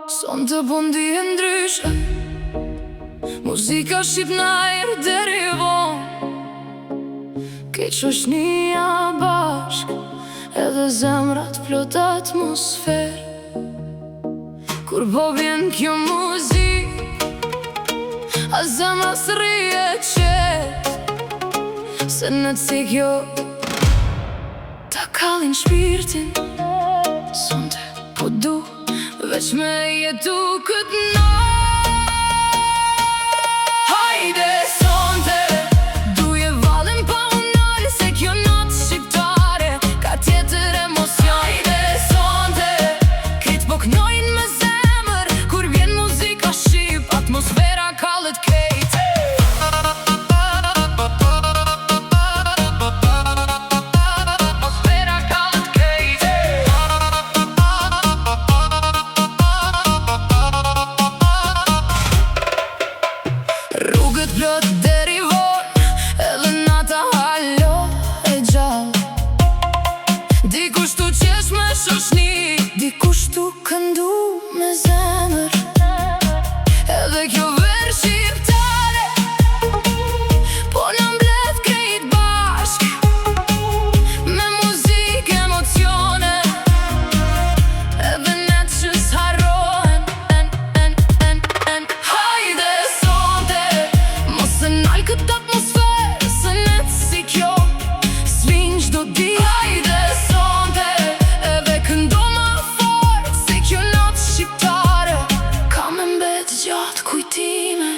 Son të bundi e ndryshe, muzika shqipnajr deri von. Ke qoshnia bashk, edhe zemrat plot atmosfer. Kur po vjen kjo muzik, a zemra s'rije qet, se në cikjo ta kallin shpirtin. Sonte po du veç me jetu këtë natë. Hajde sonte, duje vallën pa unalë, se kjo natë shqiptare ka tjetër emocion. Hajde sonte, krejt po knojnë me zemër, kur vjen muzika shqip, atmosfera kallet krejt. Rrugët plot deri von, edhe nata halo e gjallë. Dikush tu qesh me shoshni, dikush tu këndu me zemër. Edhe kjo verë shqiptare po në mbledh krejt bashk, me muzik emocione, edhe net që s'harrohen. Hajde sonte, mos e nal këtë atmosferë, se net si kjo s'vin çdo ditë. Hajde sonte, edhe këndo më fort, se kjo natë shqiptare ka me mbet gjatë kujtime.